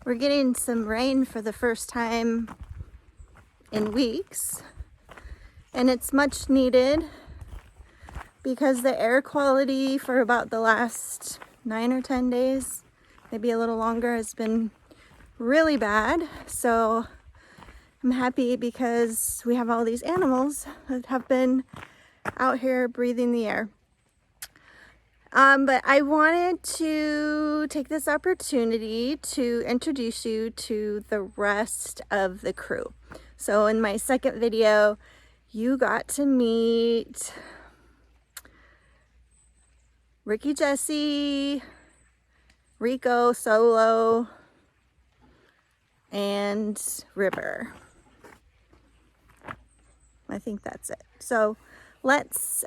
We're getting some rain for the first time in weeks, and it's much needed because the air quality for about the last 9 or 10 days, maybe a little longer, has been really bad. So I'm happy because we have all these animals that have been out here breathing the air. But I wanted to take this opportunity to introduce you to the rest of the crew. So in my second video, you got to meet Ricky, Jesse, Rico, Solo, and River. I think that's it. So let's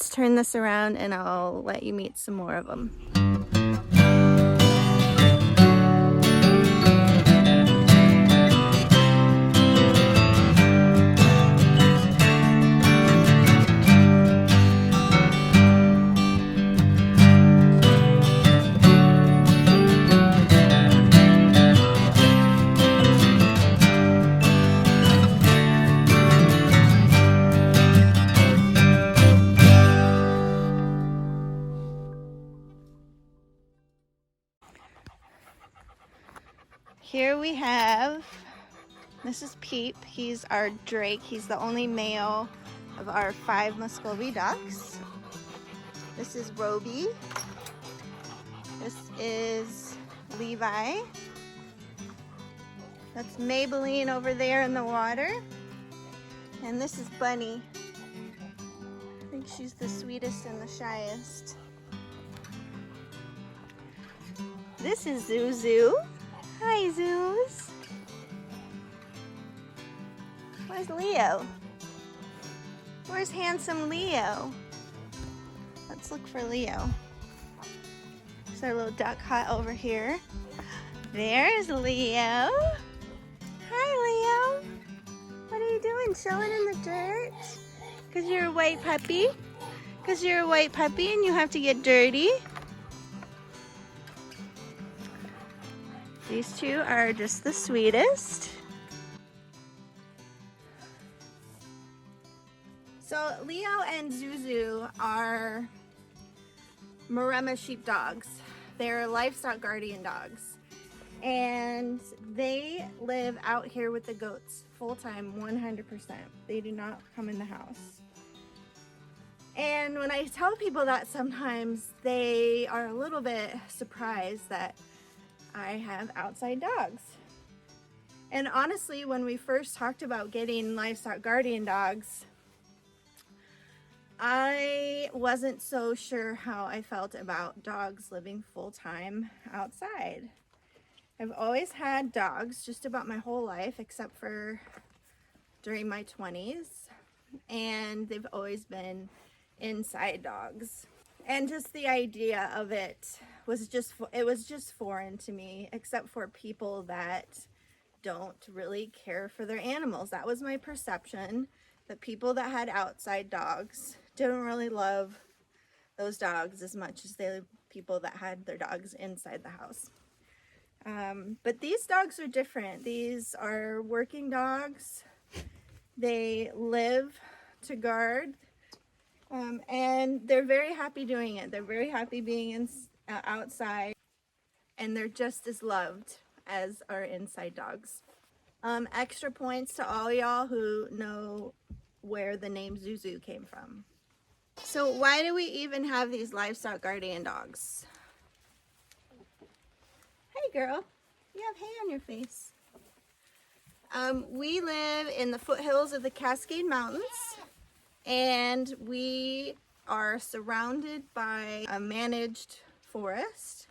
turn this around and I'll let you meet some more of them. Here we have, this is Peep. He's our Drake. He's the only male of our 5 Muscovy ducks. This is Roby. This is Levi. That's Maybelline over there in the water. And this is Bunny. I think she's the sweetest and the shyest. This is Zuzu. Hi, Zeus. Where's Leo? Where's handsome Leo? Let's look for Leo. There's our little duck hut over here. There's Leo. Hi, Leo. What are you doing? Chilling in the dirt? Because you're a white puppy? Because you're a white puppy and you have to get dirty? These two are just the sweetest. So Leo and Zuzu are Maremma sheepdogs. They're livestock guardian dogs. And they live out here with the goats full-time, 100%. They do not come in the house. And when I tell people that, sometimes they are a little bit surprised that I have outside dogs. And honestly, when we first talked about getting livestock guardian dogs, I wasn't so sure how I felt about dogs living full-time outside. I've always had dogs just about my whole life, except for during my 20s, and they've always been inside dogs. And just the idea of it was just foreign to me, except for people that don't really care for their animals. That was my perception, that people that had outside dogs didn't really love those dogs as much as the people that had their dogs inside the house. But these dogs are different. These are working dogs. They live to guard, and they're very happy doing it. They're very happy being outside, and they're just as loved as our inside dogs. Extra points to all y'all who know where the name Zuzu came from. So why do we even have these livestock guardian dogs? Hey girl, you have hay on your face. We live in the foothills of the Cascade Mountains, and we are surrounded by a managed forest.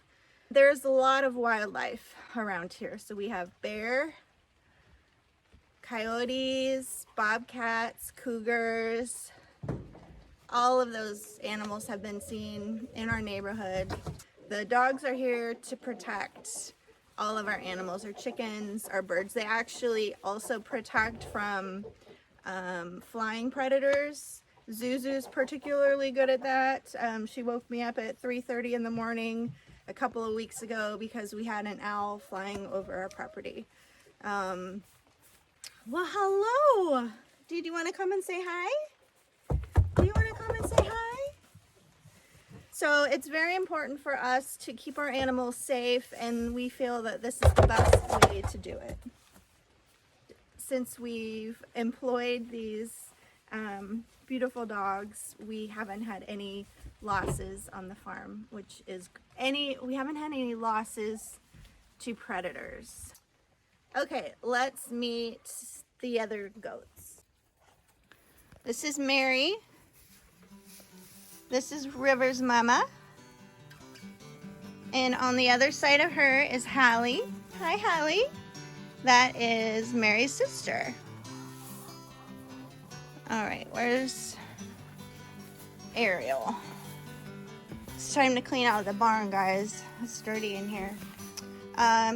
There's a lot of wildlife around here. So we have bear, coyotes, bobcats, cougars. All of those animals have been seen in our neighborhood. The dogs are here to protect all of our animals, our chickens, our birds. They actually also protect from flying predators Zuzu's particularly good at that. She woke me up at 3:30 in the morning a couple of weeks ago because we had an owl flying over our property. Well, hello. Did you want to come and say hi? Do you want to come and say hi? So it's very important for us to keep our animals safe, and we feel that this is the best way to do it. Since we've employed these beautiful dogs, we haven't had any losses on the farm, we haven't had any losses to predators. Okay, let's meet the other goats. This is Mary. This is River's mama. And on the other side of her is Hallie. Hi, Hallie. That is Mary's sister. All right, where's Ariel? It's time to clean out the barn, guys. It's dirty in here.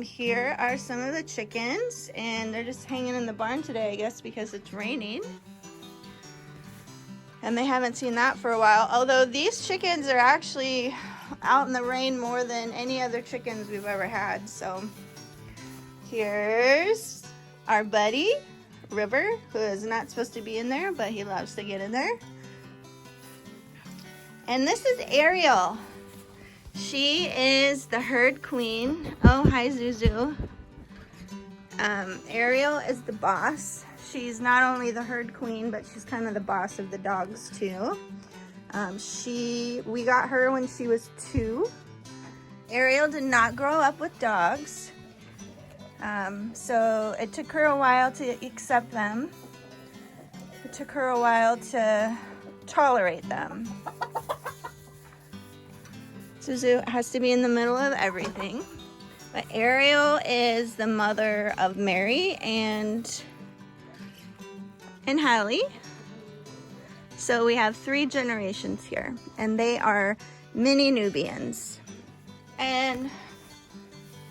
Here are some of the chickens, and they're just hanging in the barn today, I guess, because it's raining. And they haven't seen that for a while. Although these chickens are actually out in the rain more than any other chickens we've ever had. So here's our buddy, River, who is not supposed to be in there, but he loves to get in there. And this is Ariel. She is the herd queen. Oh, hi, Zuzu. Ariel is the boss. She's not only the herd queen, but she's kind of the boss of the dogs too. We got her when she was 2. Ariel did not grow up with dogs. So it took her a while to accept them. It took her a while to tolerate them. Zuzu has to be in the middle of everything. But Ariel is the mother of Mary and Hallie. So we have 3 generations here, and they are mini Nubians. And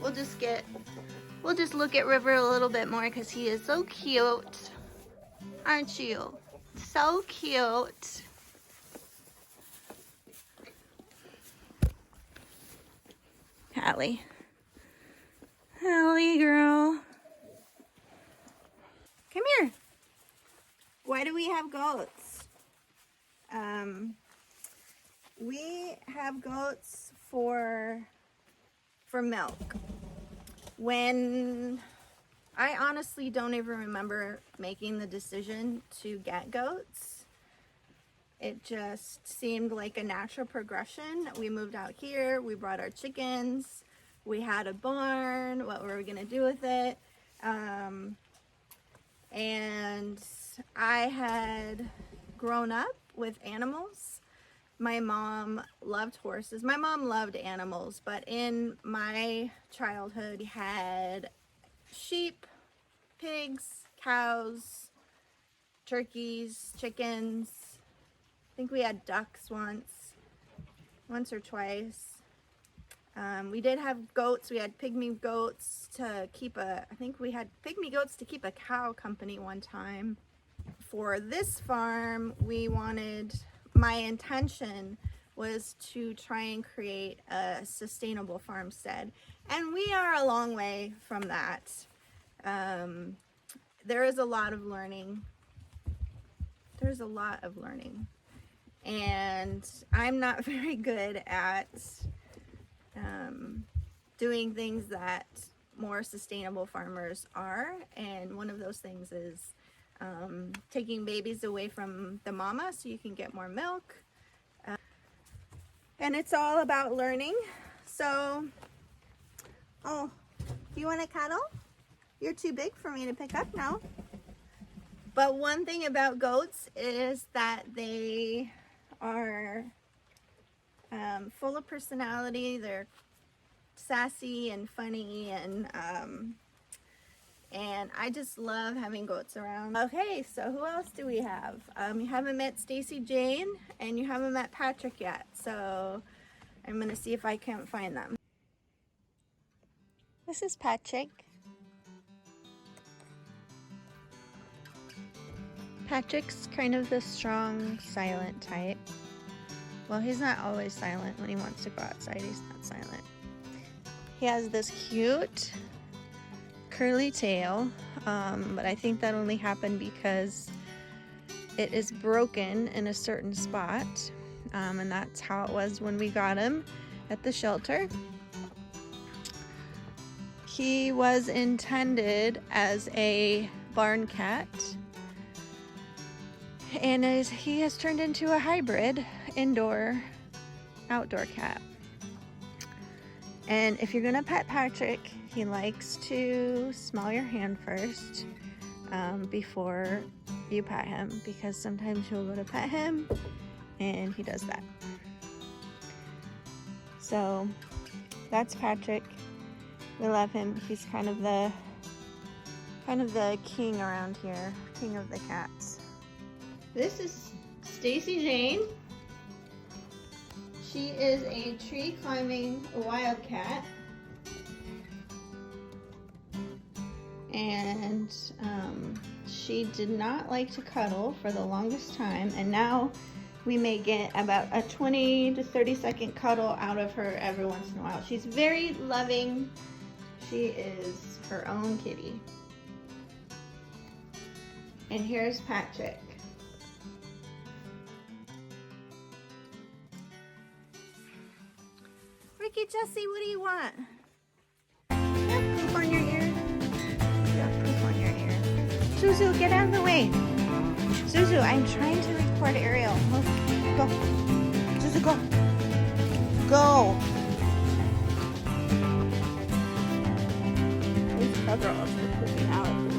we'll just look at River a little bit more because he is so cute. Aren't you? So cute. Hallie. Hallie, girl. Come here. Why do we have goats? We have goats for milk. When I honestly don't even remember making the decision to get goats. It just seemed like a natural progression. We moved out here, we brought our chickens, we had a barn, what were we gonna do with it? And I had grown up with animals. My mom loved horses. My mom loved animals, but in my childhood we had sheep, pigs, cows, turkeys, chickens. I think we had ducks once or twice. We did have goats. We had pygmy goats to keep I think we had pygmy goats to keep a cow company one time. For this farm, my intention was to try and create a sustainable farmstead. And we are a long way from that. There is a lot of learning. There's a lot of learning. And I'm not very good at doing things that more sustainable farmers are. And one of those things is taking babies away from the mama so you can get more milk. And it's all about learning. So, oh, do you want to cuddle? You're too big for me to pick up now. But one thing about goats is that they are full of personality. They're sassy and funny, and I just love having goats around. Okay, so who else do we have? You haven't met Stacy Jane, and you haven't met Patrick yet. So I'm gonna see if I can't find them. This is Patrick. Patrick's kind of the strong, silent type. Well, he's not always silent. When he wants to go outside, he's not silent. He has this cute curly tail, but I think that only happened because it is broken in a certain spot, and that's how it was when we got him at the shelter. He was intended as a barn cat, and he has turned into a hybrid indoor-outdoor cat. And if you're gonna pet Patrick, he likes to smell your hand first before you pet him, because sometimes you'll go to pet him and he does that. So that's Patrick. We love him. He's kind of the king around here, king of the cats. This is Stacy Jane. She is a tree climbing wildcat, and she did not like to cuddle for the longest time, and now we may get about a 20 to 30 second cuddle out of her every once in a while. She's very loving. She is her own kitty. And here's Patrick. Ricky, Jessie, what do you want? You have poop on your ear? You have poop on your ear. Suzu, get out of the way. Suzu, I'm trying to record Ariel. Move. Go. Suzu, go. Go. These coveralls are pooping out.